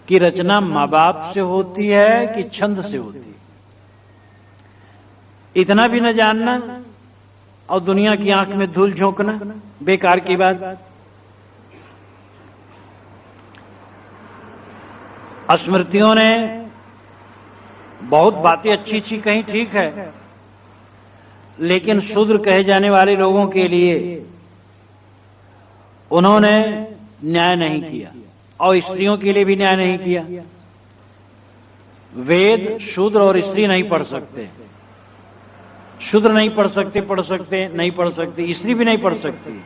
कि रचना माँ बाप से होती है कि छंद से होती है। इतना भी न जानना और दुनिया की आंख में धूल झोंकना बेकार की बात। स्मृतियों ने बहुत बातें अच्छी अच्छी कही, ठीक है, लेकिन शूद्र कहे जाने वाले लोगों के लिए उन्होंने न्याय नहीं किया और स्त्रियों के लिए भी न्याय नहीं किया। वेद शूद्र और स्त्री नहीं पढ़ सकते, शूद्र नहीं पढ़ सकते, नहीं पढ़ सकते, स्त्री भी नहीं पढ़ सकती।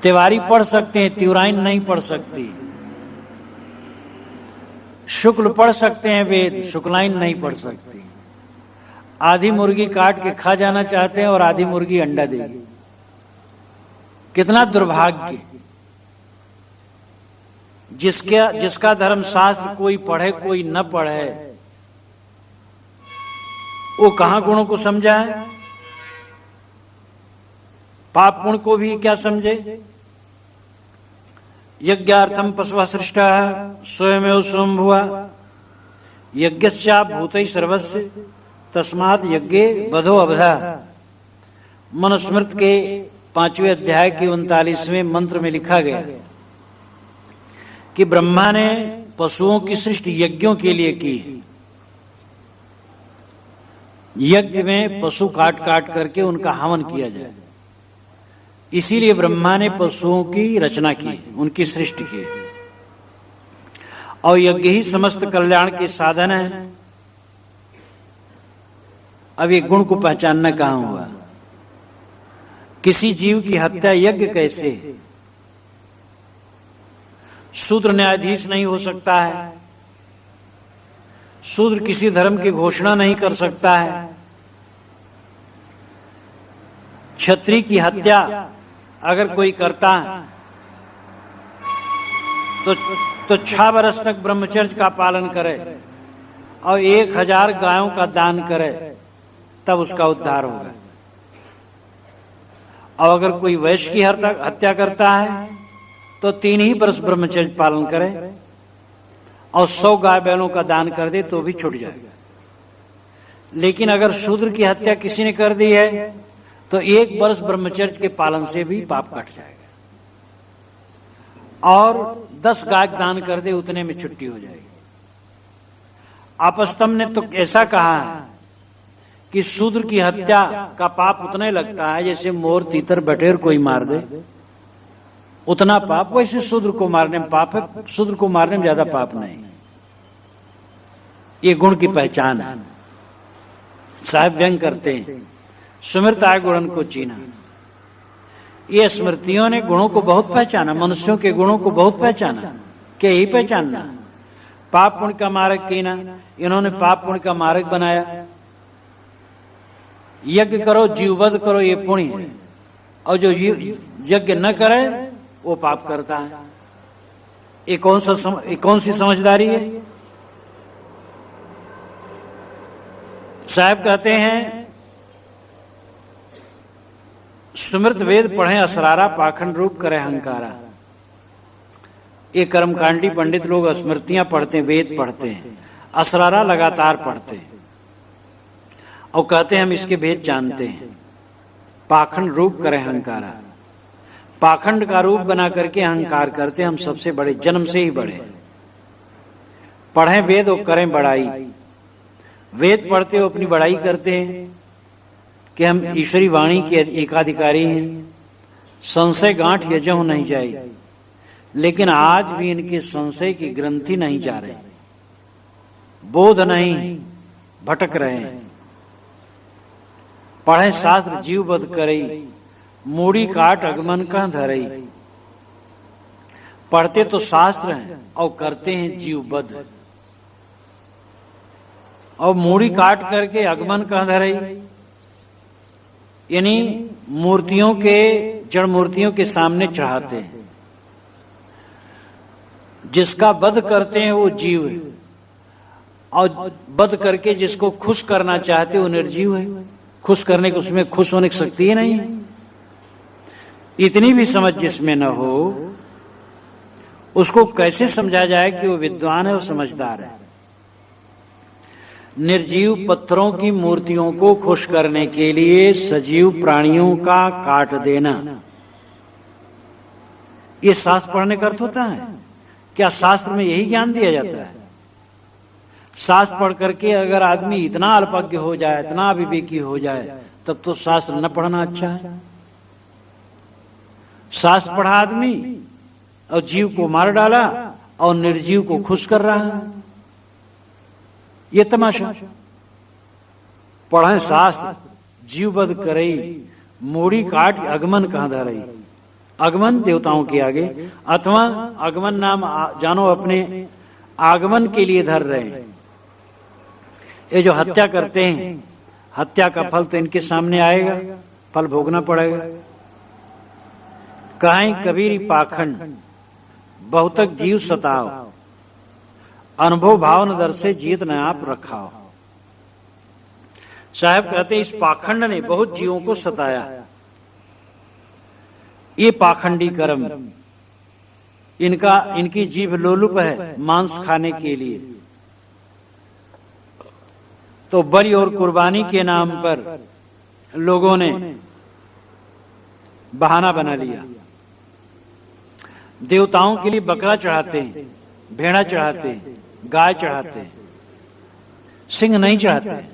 तिवारी पढ़ सकते हैं, त्युराइन नहीं पढ़ सकती। शुक्ल पढ़ सकते हैं वेद, शुक्लाइन नहीं पढ़ सकती। आधी मुर्गी काट के खा जाना चाहते हैं और आधी मुर्गी अंडा देगी। कितना दुर्भाग्य। जिसका धर्मशास्त्र कोई पढ़े कोई न पढ़े, वो कहां गुणों को समझा है, पाप पुण्य को भी क्या समझे। यज्ञार्थम पशुः सृष्टः स्वयमेव स्वयंभुवा यज्ञस्या भूतैः सर्वस्य तस्मात् यज्ञे बधो अबधा। मनुस्मृत के 5वें अध्याय के 39वें मंत्र में लिखा गया कि ब्रह्मा ने पशुओं की सृष्टि यज्ञों के लिए की। यज्ञ में पशु काट काट करके उनका हवन किया जाए, इसीलिए ब्रह्मा ने पशुओं की रचना की, उनकी सृष्टि की। और यज्ञ ही समस्त कल्याण के साधन है। अब ये गुण को पहचानना कहां हुआ। किसी जीव की हत्या यज्ञ कैसे। शूद्र न्यायाधीश नहीं हो सकता है, शूद्र किसी धर्म की घोषणा नहीं कर सकता है। क्षत्रिय की हत्या अगर कोई करता है तो 6 वर्ष तक ब्रह्मचर्य का पालन करे और 1000 गायों का दान करे, तब उसका उद्धार होगा। और अगर कोई वैश्य की हत्या करता है तो 3 ही वर्ष ब्रह्मचर्य पालन करे और 100 गाय बैलों का दान कर दे तो भी छूट जाएगा। लेकिन अगर शूद्र की हत्या किसी ने कर दी है तो 1 वर्ष ब्रह्मचर्य के पालन से भी पाप कट जाएगा और 10 गाय दान कर दे, उतने में छुट्टी हो जाएगी। आपस्तम्भ ने तो ऐसा कहा है कि शूद्र की हत्या का पाप उतना ही लगता है जैसे मोर तीतर बटेर कोई मार दे, उतना पाप। वैसे शूद्र को मारने में पाप है, शूद्र को मारने में ज्यादा पाप नहीं। ये गुण की पहचान है। साहब व्यंग करते हैं, सुमिरत आय गुणन को चीना। ये स्मृतियों ने गुणों को बहुत पहचाना, मनुष्यों के गुणों को बहुत पहचाना। क्या यही पहचानना। पाप पुण्य का मार्ग कीना, इन्होंने पाप पुण्य का मार्ग बनाया। यज्ञ करो जीववध करो, ये पुण्य है, और जो यज्ञ न करे वो पाप करता है। ये कौन सी समझदारी है। साहब कहते हैं सुमृत वेद पढ़े असरारा, पाखंड रूप करे अहंकारा। ये कर्मकांडी पंडित लोग स्मृतियां पढ़ते हैं, वेद पढ़ते हैं, असरारा लगातार पढ़ते हैं और कहते हैं हम इसके भेद जानते हैं। पाखंड रूप करे अहंकारा, पाखंड का रूप बना करके अहंकार करते हम सबसे बड़े, जन्म से ही बड़े। पढ़ें वेद और करें बड़ाई। वेद पढ़ते हो अपनी बड़ाई करते हैं कि हम ईश्वरी वाणी के एकाधिकारी हैं, संशय गांठ यजहु नहीं जाए। लेकिन आज भी इनके संशय की ग्रंथि नहीं जा रहे, बोध नहीं, भटक रहे हैं। पढ़े शास्त्र जीव बध करई, मूड़ी काट अगमन का धरई। पढ़ते तो शास्त्र हैं और करते हैं जीव बध, और मूड़ी काट करके अगमन का धरई। यानी मूर्तियों के, जड़ मूर्तियों के सामने चढ़ाते हैं। जिसका वध करते हैं वो जीव है, और वध करके जिसको खुश करना चाहते वो निर्जीव है। खुश करने को, उसमें खुश होने की शक्ति ही नहीं है। इतनी भी समझ जिसमें न हो, उसको कैसे समझा जाए कि वो विद्वान है और समझदार है। निर्जीव पत्थरों की मूर्तियों को खुश करने के लिए सजीव प्राणियों का काट देना, ये शास्त्र पढ़ने का अर्थ होता है क्या? शास्त्र में यही ज्ञान दिया जाता है? शास्त्र पढ़ करके अगर आदमी इतना अल्पज्ञ हो जाए, इतना अविवेकी हो जाए, तब तो शास्त्र न पढ़ना अच्छा है। शास्त्र पढ़ा आदमी और जीव को मार डाला और निर्जीव को खुश कर रहा है, ये तमाशा। पढ़े शास्त्र, जीव वध करई, मूड़ी काट अगमन कहां धरई। आगमन देवताओं के आगे, अथवा आगमन नाम जानो अपने आगमन के लिए धर रहे हैं। ये जो हत्या करते हैं, हत्या का फल तो इनके सामने आएगा, फल भोगना पड़ेगा। कहीं कबीर पाखंड बहुतक जीव सताओ, अनुभव भाव न दर से जीत न आप रखाओ। साहब कहते हैं इस पाखंड ने बहुत जीवों को सताया। ये पाखंडी कर्म, इनकी जीभ लोलुप है मांस खाने के लिए, तो बलि और कुर्बानी के नाम पर लोगों ने बहाना बना लिया। देवताओं के लिए बकरा चढ़ाते हैं, भेड़ा चढ़ाते हैं, गाय चढ़ाते हैं, सिंह नहीं चढ़ाते।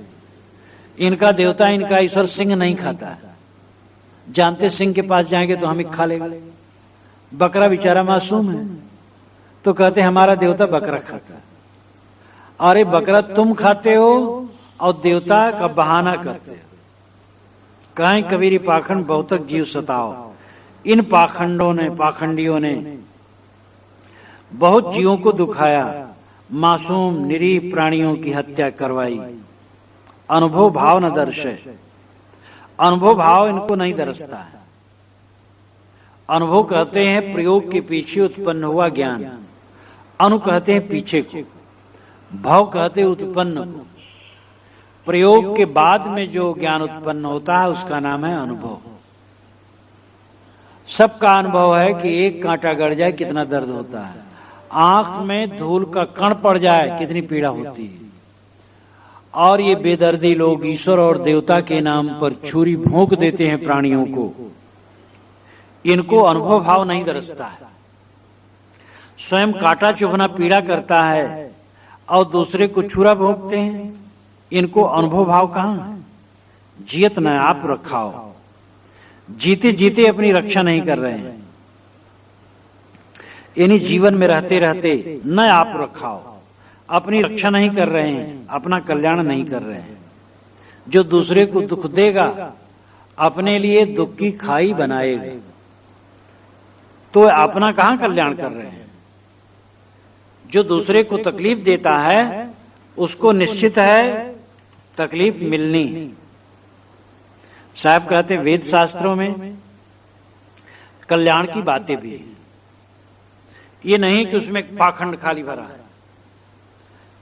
इनका देवता, इनका ईश्वर सिंह नहीं खाता है। जानते सिंह के पास जाएंगे तो हम ही खा लेंगे। बकरा बेचारा मासूम है, तो कहते हमारा देवता बकरा खाता है। अरे बकरा तुम खाते हो और देवता का बहाना करते हो। कहीं कबीरी पाखंड बहुतक जीव सताओ। इन पाखंडियों ने बहुत जीवों को दुखाया, मासूम निरीह प्राणियों की हत्या करवाई। अनुभव भाव न दर्शे, अनुभव भाव इनको नहीं दरसता है। अनुभव कहते हैं प्रयोग के पीछे उत्पन्न हुआ ज्ञान, अनु कहते हैं पीछे को, भाव कहते हैं उत्पन्न को। प्रयोग के बाद में जो ज्ञान उत्पन्न होता है उसका नाम है अनुभव। सबका अनुभव है कि एक कांटा गड़ जाए कितना दर्द होता है, आंख में धूल का कण पड़ जाए कितनी पीड़ा होती है। और ये बेदर्दी लोग ईश्वर और देवता के नाम पर छुरी भोंक देते हैं प्राणियों को। इनको अनुभव भाव नहीं दरसता है। स्वयं कांटा चुभना पीड़ा करता है और दूसरे को छुरा भोंकते हैं। इनको अनुभव भाव कहां है? जियत न आप रखाओ, जीते जीते अपनी रक्षा नहीं कर रहे हैं। यानी जीवन में रहते रहते न आप रखाओ, अपनी रक्षा नहीं कर रहे हैं, अपना कल्याण नहीं कर रहे हैं। जो दूसरे को दुख देगा अपने लिए दुख की खाई बनाएगा, तो अपना कहां कल्याण कर रहे हैं। जो दूसरे को तकलीफ देता है उसको निश्चित है तकलीफ मिलनी। साहब कहते वेद शास्त्रों में कल्याण की बातें भी हैं। ये नहीं कि उसमें पाखंड खाली भरा है,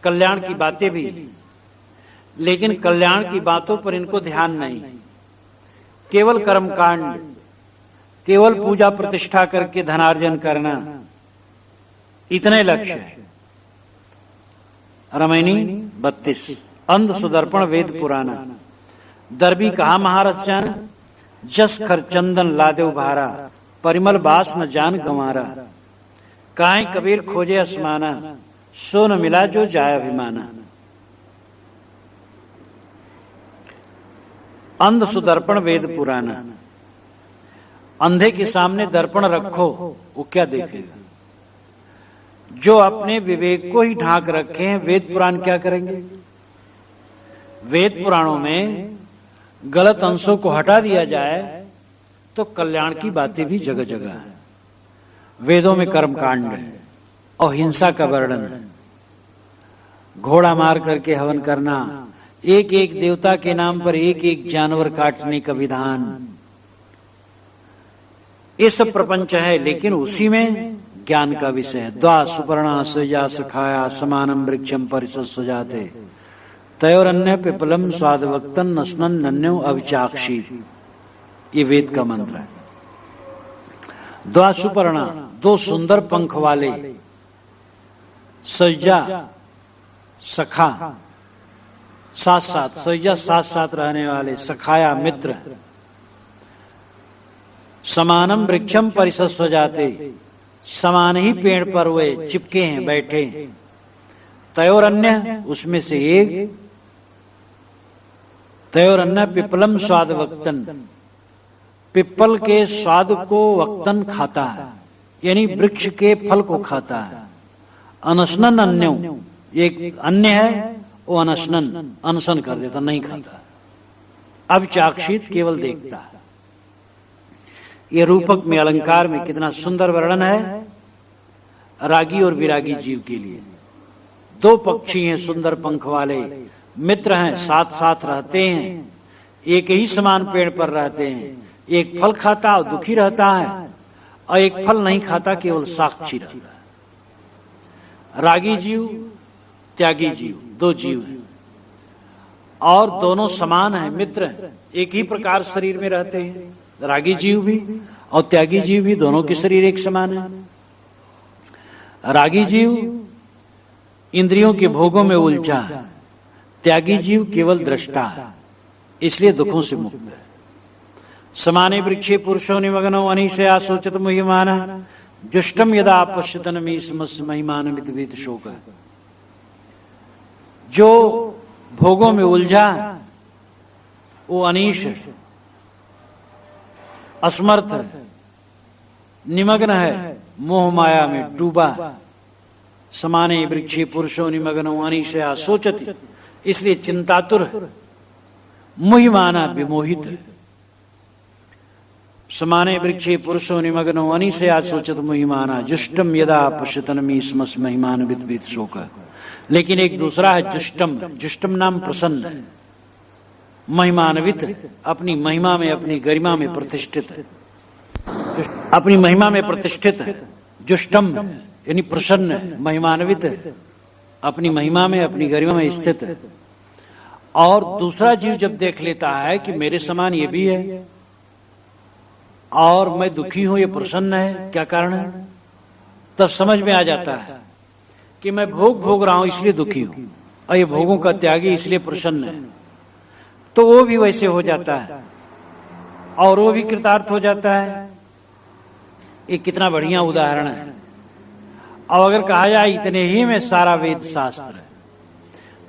कल्याण की बातें भी, लेकिन कल्याण की बातों पर इनको ध्यान नहीं। केवल कर्मकांड, केवल पूजा प्रतिष्ठा करके धनार्जन करना, इतने लक्ष्य है। रामायणी 32 अंध सुदर्पण वेद पुराना। दरबी कहा महाराज जान, जस खर चंदन लादेव भारा, परिमल बास न जान गंवारा। काहे कबीर खोजे आसमाना, सो न मिला जो जाय अभिमाना। अंध सुदर्पण वेद पुराना। अंधे के सामने दर्पण रखो, वो क्या देखेगा? जो अपने विवेक को ही ढांक रखे हैं, वेद पुराण क्या करेंगे? वेद पुराणों में गलत अंशों को हटा दिया जाए तो कल्याण की बातें भी जगह जगह है। वेदों में कर्मकांड है और हिंसा का वर्णन है। घोड़ा मार करके हवन करना, एक एक देवता के नाम पर एक एक जानवर काटने का विधान, ये सब प्रपंच है, लेकिन उसी में ज्ञान का विषय है। द्वा सुपर्णा सजा सखाया समानम वृक्षम परिषद सजाते तयोरन्य पिपलम स्वादवक्तन नस्नन नन्यो अविचाक्षी, ये वेद का मंत्र है। द्वा सुपर्णा, दो सुंदर पंख वाले, सज्जा सखा, साथ साथ, सज्जा साथ साथ रहने वाले, सखाया मित्र, समानम वृक्षम परिषद सजाते, समान ही पेड़ पर वे चिपके हैं, बैठे हैं। तयोरन्य, उसमें से एक, तयोरन्य पिपलम स्वाद वक्तन, पिपल के स्वाद को वक्तन खाता है, यानी वृक्ष के फल को खाता है। अनशनन अन्यो, एक अन्य है, वो अनशनन, अनशन कर देता, नहीं खाता। अब चाक्षित, केवल देखता है। ये रूपक में, अलंकार में कितना सुंदर वर्णन है रागी और विरागी जीव के लिए। दो पक्षी हैं सुंदर पंख वाले, मित्र हैं, साथ साथ रहते हैं, एक ही समान पेड़ पर रहते हैं। एक फल खाता और दुखी रहता है, और एक फल नहीं खाता, केवल साक्षी रहता है। रागी जीव, त्यागी जीव, दो जीव हैं, और दोनों समान हैं, मित्र हैं, एक ही प्रकार शरीर में रहते हैं। रागी जीव भी और त्यागी जीव भी, दोनों के शरीर एक समान है। रागी जीव इंद्रियों के भोगों में उलझा है, त्यागी जीव केवल दृष्टा है, इसलिए दुखों से मुक्त है। समाने वृक्षे पुरुषो निमग्नो अनिशया सोचत मुह्यमान जुष्टम यदा पश्यतनमी समस्य महिमानमित वीत शोक। जो भोगों में उलझा वो अनीश है, असमर्थ है, निमग्न है, मोह माया में डूबा। समाने वृक्षे पुरुषो निमग्नो अनिशया सोचति, इसलिए चिंतातुर है, मुह्यमाना विमोहित है। समाने वृक्षे पुरुषो निमग्नो अनिशया सोचत मुह्यमाना जुष्टम यदा पश्यतनमी समस्त महिमान विद्वित शोक। लेकिन एक दूसरा है जुष्टम, जुष्टम नाम प्रसन्न है, महिमान्वित है, अपनी महिमा में, अपनी गरिमा में प्रतिष्ठित है, अपनी महिमा में प्रतिष्ठित है। जुष्टम यानी प्रसन्न है, महिमान्वित है, अपनी महिमा में, अपनी गरिमा में स्थित है। और दूसरा जीव जब देख लेता है कि मेरे समान ये भी है और मैं दुखी हूं, ये प्रसन्न है, क्या कारण है, तब समझ में आ जाता है कि मैं भोग रहा हूं इसलिए दुखी हूं, और ये भोगों का त्यागी इसलिए प्रसन्न है। तो वो भी वैसे हो जाता है और वो भी कृतार्थ हो जाता है। ये कितना बढ़िया उदाहरण है। और अगर कहा जाए इतने ही में सारा वेद शास्त्र है,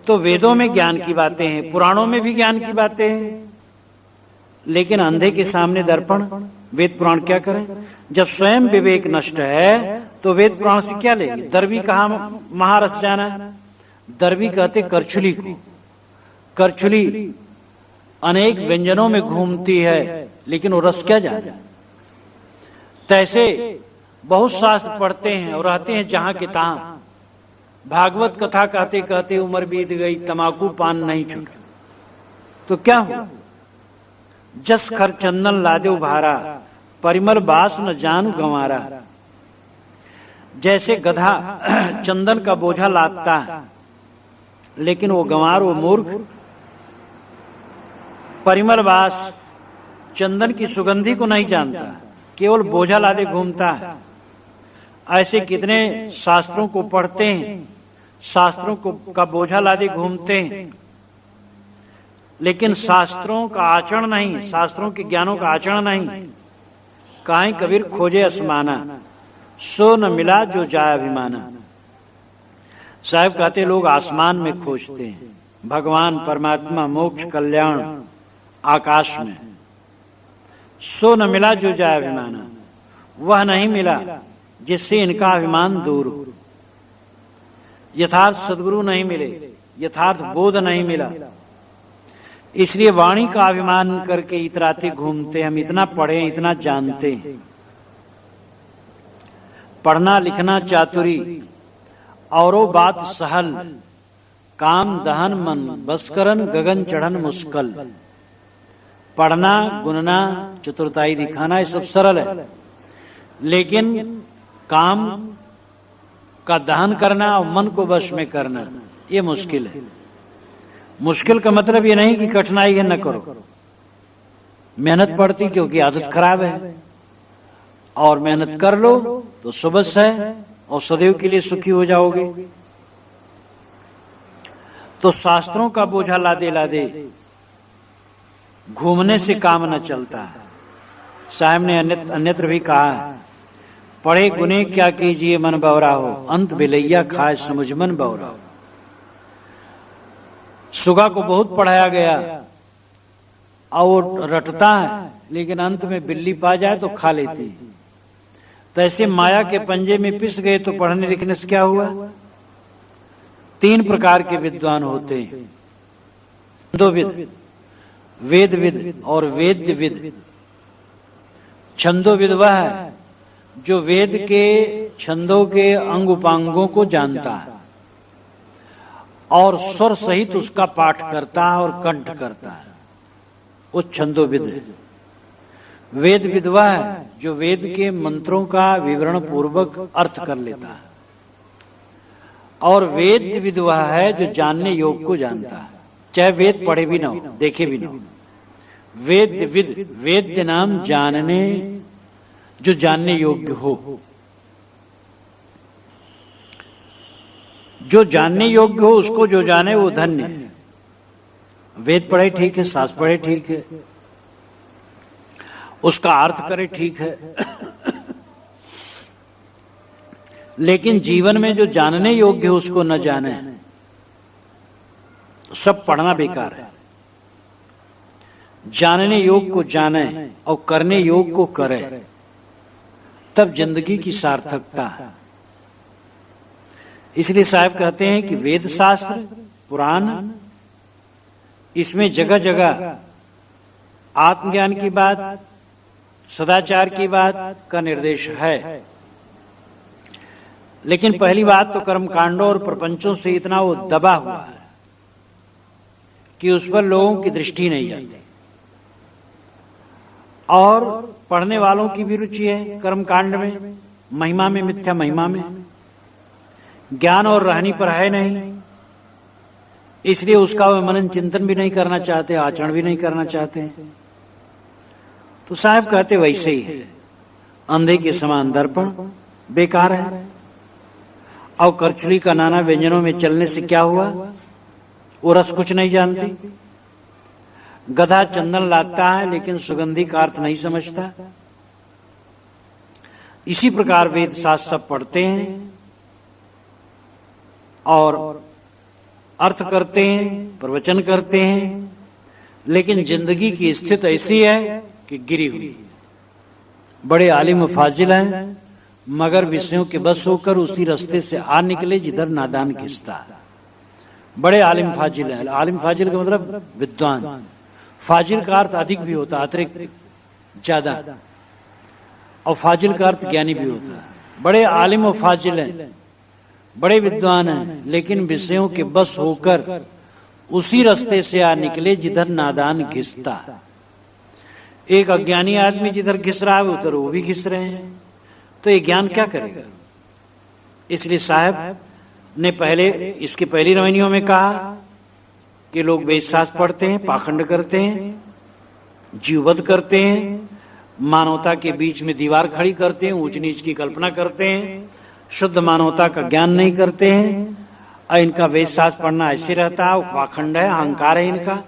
तो वेदों में ज्ञान की बातें हैं, पुराणों में भी ज्ञान की बातें हैं, लेकिन अंधे के सामने दर्पण, वेद पुराण क्या करें? जब स्वयं विवेक नष्ट है तो वेद पुराण से क्या लेंगे? दर्वी कहा महारस जाना, दर्वी कहते करछुली को। करछुली अनेक व्यंजनों में घूमती है, लेकिन वो रस क्या जाने। तैसे बहुत शास्त्र पढ़ते हैं और रहते हैं जहां के तहां। भागवत कथा कहते कहते उम्र बीत गई, तमाकू पान नहीं छूटा, तो क्या हुआ? जस खर चंदन लादेव भारा, परिमल बास न जानू गंवारा। जैसे गधा चंदन का बोझा लादता है, लेकिन वो गंवार, वो मूर्ख परिमल बास चंदन की सुगंधी को नहीं जानता, केवल बोझा लादे घूमता है। ऐसे कितने शास्त्रों को पढ़ते हैं, शास्त्रों को का बोझा लादे घूमते हैं, लेकिन शास्त्रों का आचरण नहीं, शास्त्रों के ज्ञानों का आचरण नहीं। काहे कबीर खोजे असमाना, सो न मिला जो जाय अभिमाना। साहब कहते लोग आसमान में खोजते हैं, भगवान परमात्मा मोक्ष कल्याण आकाश में। सो न मिला जो जाय अभिमाना, वह नहीं मिला जिससे इनका अभिमान दूर हो। यथार्थ सद्गुरु नहीं मिले, यथार्थ बोध नहीं मिला, इसलिए वाणी का अभिमान करके इतराते घूमते। हम इतना पढ़े, इतना जानते हैं, पढ़ना लिखना चातुरी, औरो बात सहल, काम दहन मन बस करन गगन चढ़न मुश्किल। पढ़ना, गुनना, चतुर्थाई दिखाना ये सब सरल है, लेकिन काम का दहन करना और मन को वश में करना ये मुश्किल है। मुश्किल का मतलब ये नहीं कि कठिनाई है न करो, मेहनत पड़ती क्योंकि आदत खराब है, और मेहनत कर लो तो सुबह है और सदैव के लिए सुखी हो जाओगे। तो शास्त्रों का बोझा लादे लादे घूमने से काम न चलता है। साहब ने अन्यत्र भी कहा है, पढ़े गुने क्या कीजिए मन बवरा हो, अंत बिलैया खाए समुझ मन बवरा हो। सुगा को बहुत पढ़ाया गया और वो रटता है, लेकिन अंत में बिल्ली पा जाए तो खा लेती। तो ऐसे माया के पंजे में पिस गए तो पढ़ने लिखने से क्या हुआ? 3 प्रकार के विद्वान होते हैं, छंदोविद, वेदविद और वेद्यविद। छंदोविद वह है जो वेद के छंदों के अंग उपांगों को जानता है और स्वर सहित उसका पाठ करता है और कंठ करता है, उस छंदोविद है। वेद विद्वा है जो वेद के मंत्रों का विवरण पूर्वक अर्थ कर लेता है, और वेद विद्वा है जो जानने योग को जानता है, चाहे वेद पढ़े भी ना हो, देखे भी ना हो। वेद विद, वेद्य नाम जानने, जो जानने योग्य हो, जो जानने योग्य हो उसको जो जाने वो धन्य है। वेद पढ़े ठीक है, शास्त्र पढ़े ठीक है, उसका अर्थ करे ठीक है, लेकिन जीवन में जो जानने योग्य है उसको न जाने, सब पढ़ना बेकार है। जानने योग को जाने और करने योग को करे, तब जिंदगी की सार्थकता है। इसलिए साहब कहते हैं कि वेद शास्त्र, पुराण, इसमें जगह जगह आत्मज्ञान की बात, सदाचार की बात का निर्देश है, लेकिन पहली बात तो कर्मकांडों और प्रपंचों से इतना वो दबा हुआ है कि उस पर लोगों की दृष्टि नहीं जाती, और पढ़ने वालों की भी रुचि है कर्मकांड में, महिमा में, मिथ्या महिमा में, ज्ञान और रहनी पर है नहीं, इसलिए उसका वे मनन चिंतन भी नहीं करना चाहते, आचरण भी नहीं करना चाहते। तो साहब कहते वैसे ही है, अंधे के समान दर्पण बेकार है, और करचुली का नाना व्यंजनों में चलने से क्या हुआ? वो रस कुछ नहीं जानती। गधा चंदन लाता है लेकिन सुगंधी का अर्थ नहीं समझता। इसी प्रकार वेद शास्त्र सब पढ़ते हैं और अर्थ करते हैं, प्रवचन करते हैं, लेकिन जिंदगी की स्थिति ऐसी है कि गिरी हुई। बड़े आलिम फाजिल हैं, मगर विषयों के बस होकर उसी रास्ते से आ निकले जिधर नादान घिसता है। बड़े आलिम फाजिल हैं। आलिम फाजिल का मतलब विद्वान। फाजिल का अर्थ अधिक भी होता है, अतिरिक्त, ज्यादा, और फाजिल का अर्थ ज्ञानी भी होता है। बड़े आलिम और फाजिल हैं, बड़े विद्वान हैं, लेकिन विषयों के बस होकर उसी रास्ते से आ निकले जिधर नादान घिसता। एक अज्ञानी आदमी जिधर घिस रहा है उधर वो भी घिस रहे हैं, तो ये ज्ञान क्या करेगा? इसलिए साहब ने पहले इसकी पहली रवानियों में कहा कि लोग वेद शास्त्र पढ़ते हैं, पाखंड करते हैं, जीववध करते हैं, मानवता के बीच में दीवार खड़ी करते हैं, ऊंच नीच की कल्पना करते हैं, शुद्ध मानवता का ज्ञान नहीं करते हैं, और इनका वेद शास्त्र पढ़ना ऐसे रहता है, पाखंड है, अहंकार है इनका।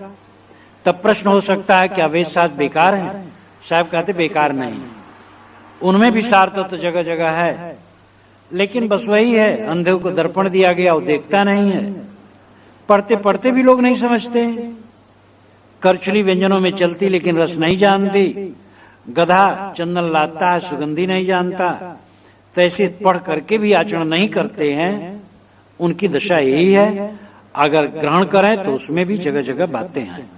तब प्रश्न हो सकता है क्या वेद शास्त्र बेकार है? साहब कहते बेकार नहीं, उनमें भी सार तत्व जगह जगह है, लेकिन बस वही है, अंधे को दर्पण दिया गया वो देखता नहीं है। पढ़ते पढ़ते भी लोग नहीं समझते। करछुली व्यंजनों में चलती लेकिन रस नहीं जानती, गधा चंदन लाता है सुगंधी नहीं जानता, तो ऐसे पढ़ करके भी आचरण नहीं करते हैं। उनकी दशा यही है, अगर ग्रहण करें तो उसमें भी जगह जगह बातें हैं।